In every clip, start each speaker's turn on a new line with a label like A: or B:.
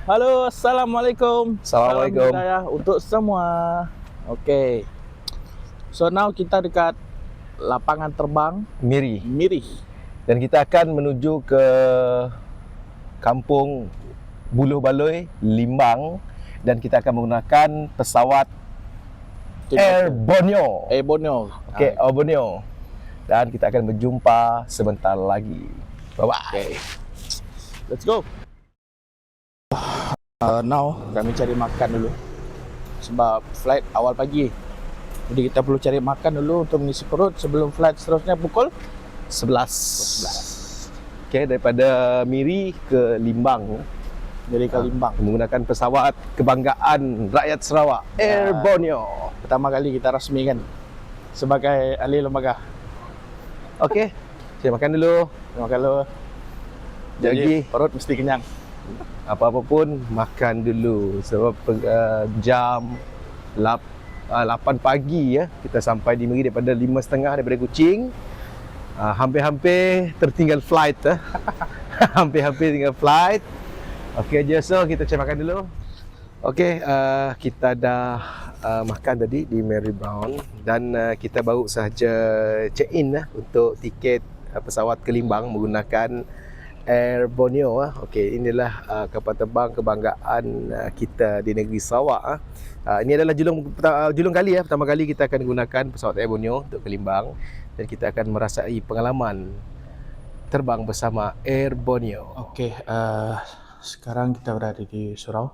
A: Halo, Assalamualaikum.
B: Assalamualaikum.
A: Salam hidayah untuk semua. Okay. So now kita dekat lapangan terbang
B: Miri.
A: Miri.
B: Dan kita akan menuju ke kampung Buluh Baloi, Limbang. Dan kita akan menggunakan pesawat Air Borneo.
A: Air Borneo.
B: Okay, Air Borneo. Dan kita akan berjumpa sebentar lagi. Bye-bye.
A: Okay. Let's go. Now kami cari makan dulu sebab flight awal pagi. Jadi kita perlu cari makan dulu untuk mengisi perut sebelum flight seterusnya pukul 11.
B: Okay, daripada Miri ke Limbang.
A: Jadi ke Limbang.
B: Menggunakan pesawat kebanggaan rakyat Sarawak, Air Borneo.
A: Pertama kali kita rasmikan sebagai ahli lembaga.
B: Okay, saya makan dulu.
A: Makan dulu. Jadi perut mesti kenyang.
B: Apa-apa pun makan dulu sebab jam 8 pagi ya kita sampai di Miri daripada 5.30 daripada Kuching. Hampir-hampir tertinggal flight hampir-hampir tinggal flight. Okey je, so kita cari makan dulu. Okey, kita dah makan tadi di Marybrown dan kita baru sahaja check in untuk tiket pesawat ke Limbang menggunakan Air Borneo. Okey, inilah kapal terbang kebanggaan kita di negeri Sarawak. Ini adalah julung kali pertama kali kita akan gunakan pesawat Air Borneo untuk ke Limbang dan kita akan merasai pengalaman terbang bersama Air Borneo.
A: Okey, sekarang kita berada di Surau.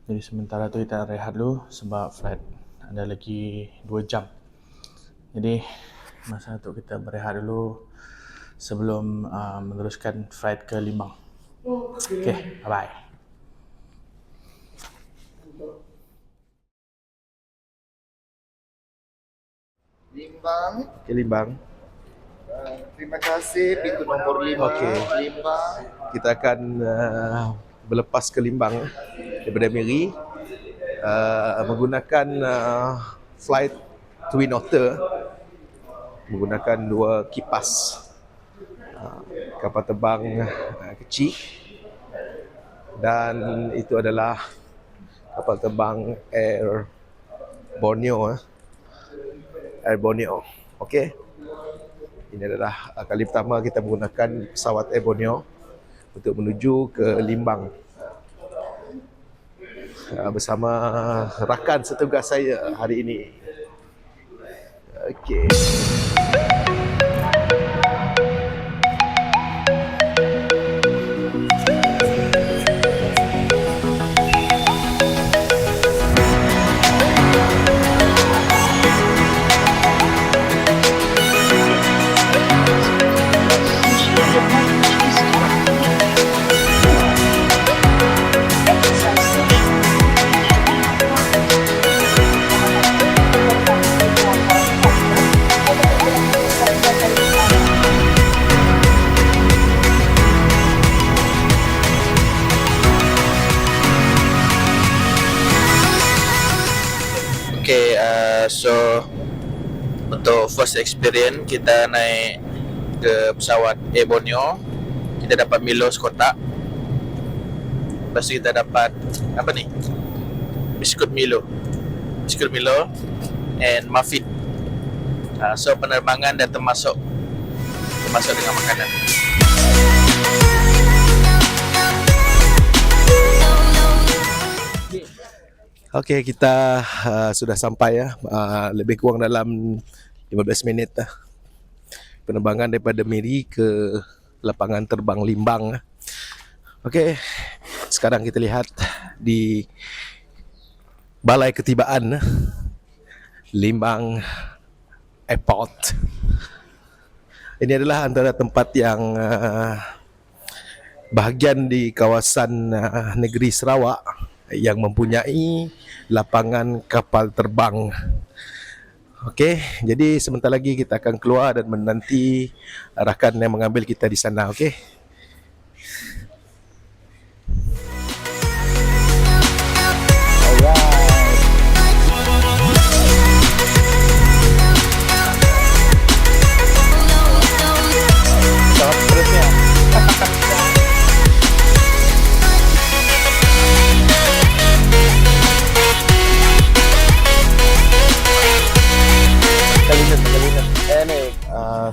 A: Jadi sementara tu kita rehat dulu sebab flight ada lagi 2 jam. Jadi masa tu kita berehat dulu sebelum meneruskan flight ke Limbang. Okey, bye-bye.
C: Limbang.
B: Ke Limbang.
C: Terima kasih pintu nombor 5.
B: Okey.
C: Limbang.
B: Kita akan berlepas ke Limbang daripada Miri menggunakan flight Twin Otter menggunakan 2 kipas kapal terbang kecil dan itu adalah kapal terbang Air Borneo. Air Borneo. Okey. Ini adalah kali pertama kita menggunakan pesawat Air Borneo untuk menuju ke Limbang bersama rakan setugas saya hari ini. Okey.
A: Okay, so untuk first experience kita naik ke pesawat Air Borneo, kita dapat Milo sekotak. Lepas tu kita dapat apa ni? Biskut Milo and muffin. So penerbangan dah termasuk dengan makanan.
B: Okey, kita sudah sampai lebih kurang dalam 15 minit penerbangan daripada Miri ke lapangan terbang Limbang. Okey, sekarang kita lihat di balai ketibaan Limbang Airport. Ini adalah antara tempat yang bahagian di kawasan negeri Sarawak yang mempunyai lapangan kapal terbang. Okey, jadi sebentar lagi kita akan keluar dan menanti rakan yang mengambil kita di sana. Okey.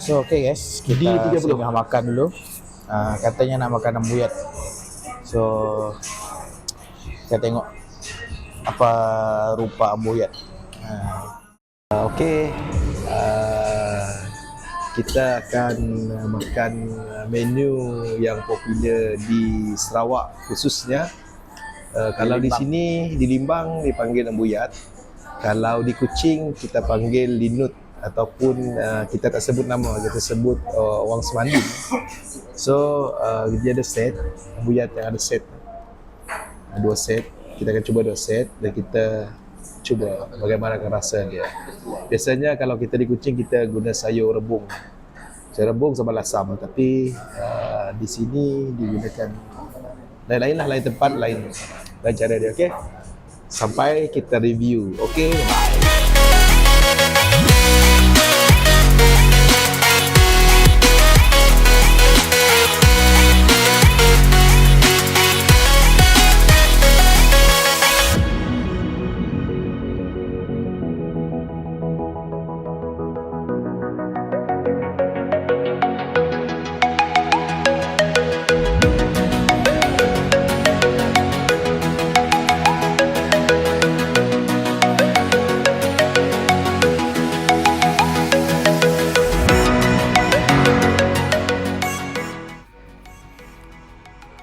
D: So okay guys,
B: Di
D: kita
B: 30.
D: singgah makan dulu. Katanya nak makan ambuyat. So kita tengok apa rupa ambuyat.
B: Okey. Kita akan makan menu yang popular di Sarawak khususnya. Kalau di sini di Limbang dipanggil ambuyat. Kalau di Kuching kita panggil linut ataupun kita tak sebut nama, kita sebut orang semandi. So dia ada set ambuyat yang ada set. 2 set. Kita akan cuba 2 set dan kita cuba bagaimana rasa dia. Biasanya kalau kita di Kuching kita guna sayur rebung. Sayur rebung sama lasam, tapi di sini digunakan lain-lain lah, lain tempat, lain cara dia. Okey. Sampai kita review. Okey. Bye.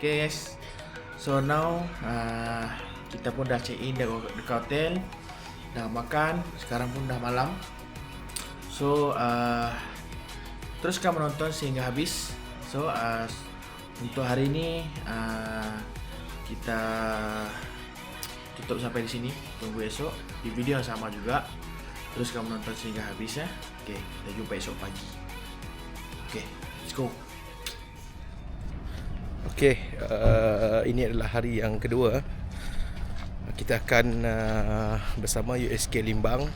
A: Okay guys, so now kita pun dah check in dekat hotel, dah makan, sekarang pun dah malam. So teruskan menonton sehingga habis. So untuk hari ini kita tutup sampai di sini. Tunggu esok di video yang sama juga. Teruskan menonton sehingga habis ya. Okay, kita jumpa esok pagi. Okay, let's go.
B: Okey, ini adalah hari yang kedua. Kita akan bersama USK Limbang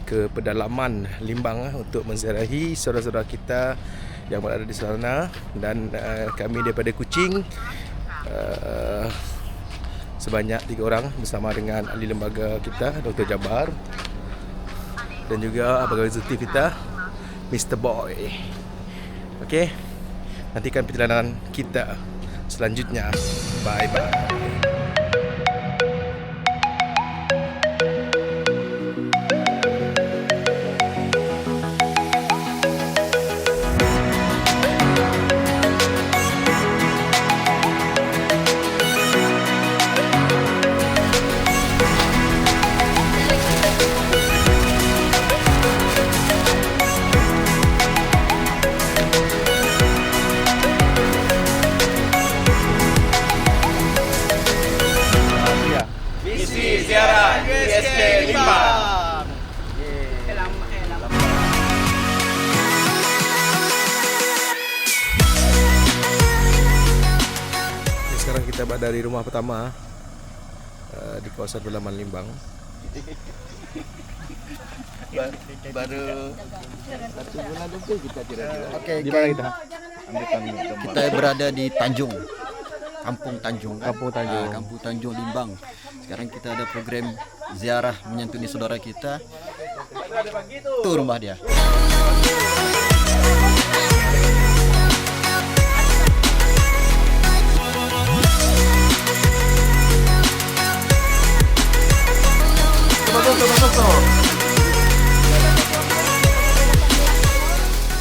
B: ke pedalaman Limbang untuk menziarahi saudara-saudara kita yang berada di sana, dan kami daripada Kuching sebanyak 3 orang bersama dengan ahli lembaga kita Dr. Jabar dan juga pegawai eksekutif kita Mr. Boy. Okey, nantikan perjalanan kita selanjutnya. Bye bye. Ziarah USK Limbang. Sekarang kita berada di rumah pertama di kawasan pedalaman Limbang. Baru 1 bulan lebih kita kira-kira.
D: Okay,
B: Di mana kita?
E: Kita berada di Tanjung, Kampung Tanjung.
B: Kampung Tanjung.
E: Kampung Tanjung Limbang. Sekarang kita ada program ziarah menyantuni saudara kita. Tu rumah dia.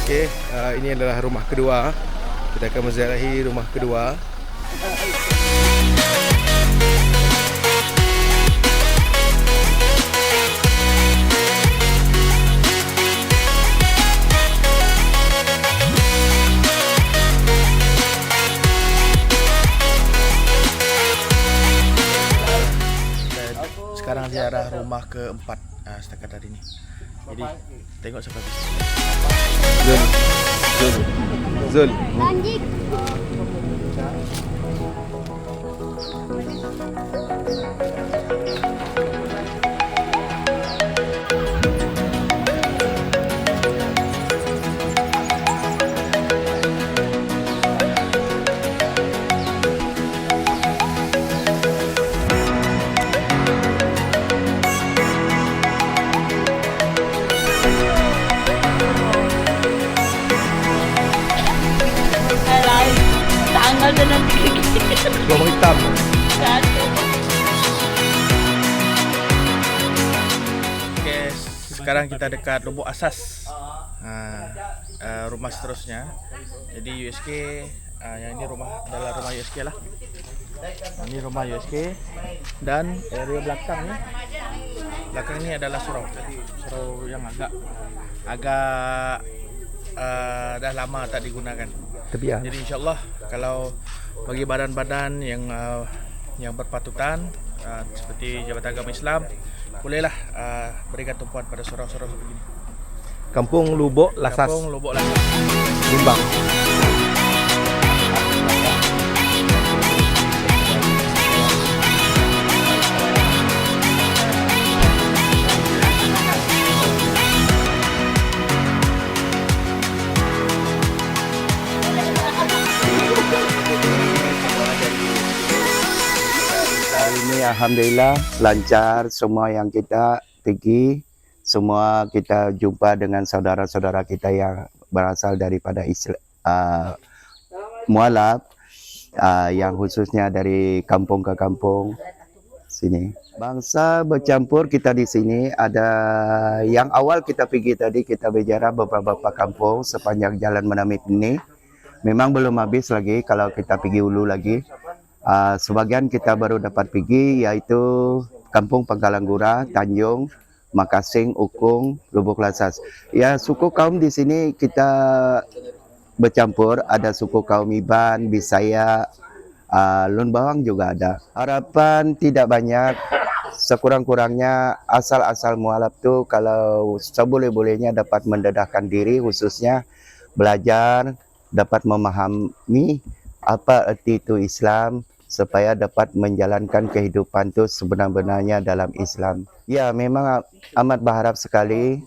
B: Okey, ini adalah rumah kedua. Kita akan menziarahi rumah kedua.
A: Sekarang ziarah rumah keempat setakat hari ini. Jadi tengok sampai habis.
B: Zul. Gelombang hitam.
A: Okay, sekarang kita dekat Lubuk Asas. Rumah seterusnya. Jadi USK, yang ini adalah rumah USK lah. Ini rumah USK dan area belakang ni. Belakang ni adalah surau. Surau yang agak dah lama tak digunakan.
B: Tepian.
A: Jadi insyaAllah kalau bagi badan-badan yang berpatutan seperti Jabatan Agama Islam, bolehlah berikan tumpuan pada surau-surau seperti ini.
B: Kampung Lubuk Lasas,
A: Kampung Lubuk Lasas,
B: Limbang.
F: Hari ini alhamdulillah lancar, semua yang kita pergi, semua kita jumpa dengan saudara-saudara kita yang berasal daripada mualaf, yang khususnya dari kampung ke kampung sini. Bangsa bercampur kita di sini. Ada yang awal kita pergi tadi, kita berjarak beberapa kampung sepanjang jalan Menamit ini. Memang belum habis lagi kalau kita pergi hulu lagi. Sebagian kita baru dapat pergi, iaitu Kampung Pangkalanggura, Tanjung, Makasing, Ukung, Lubuk Lasas. Ya, suku kaum di sini kita bercampur. Ada suku kaum Iban, Bisaya, Lun Bawang juga ada. Harapan tidak banyak. Sekurang-kurangnya asal-asal mualaf tu kalau seboleh-bolehnya dapat mendedahkan diri, khususnya belajar, dapat memahami apa arti itu Islam, supaya dapat menjalankan kehidupan itu sebenar-benarnya dalam Islam. Ya, memang amat berharap sekali,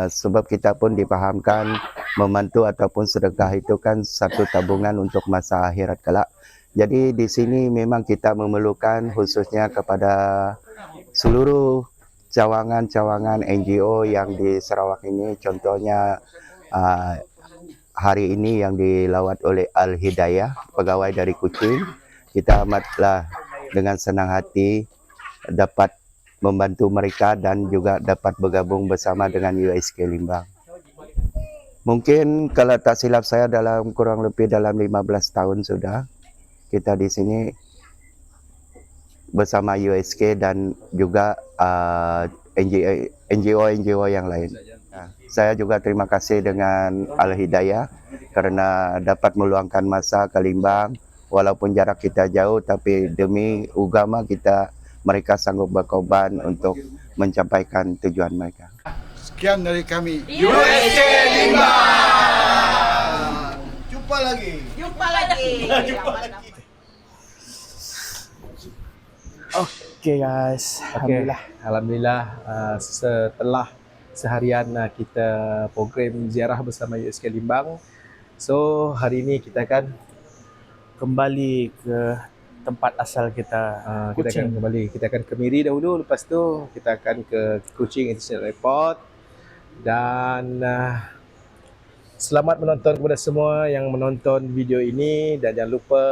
F: sebab kita pun dipahamkan membantu ataupun sedekah itu kan satu tabungan untuk masa akhirat kelak. Jadi di sini memang kita memerlukan khususnya kepada seluruh cawangan-cawangan NGO yang di Sarawak ini, contohnya hari ini yang dilawat oleh Al-Hidayah, pegawai dari Kuching. Kita amatlah dengan senang hati dapat membantu mereka dan juga dapat bergabung bersama dengan USK Limbang. Mungkin kalau tak silap saya kurang lebih dalam 15 tahun sudah kita di sini bersama USK dan juga NGO yang lain. Saya juga terima kasih dengan Al-Hidayah kerana dapat meluangkan masa ke Limbang, walaupun jarak kita jauh, tapi demi agama kita, mereka sanggup berkorban untuk mencapai tujuan mereka.
C: Sekian dari kami.
G: USK
C: Limbang. Jumpa lagi.
G: Jumpa lagi.
A: Okay guys, alhamdulillah.
B: Alhamdulillah, setelah seharian kita program ziarah bersama USK Limbang. So hari ini kita akan
A: Kembali ke tempat asal kita,
B: kita akan kembali. Kita akan ke Miri dahulu, lepas tu kita akan ke Kuching International Airport. Dan selamat menonton kepada semua yang menonton video ini, dan jangan lupa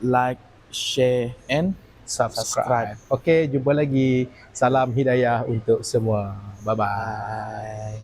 A: like, share and
B: subscribe. Okey, jumpa lagi. Salam hidayah untuk semua. Bye-bye.
A: bye.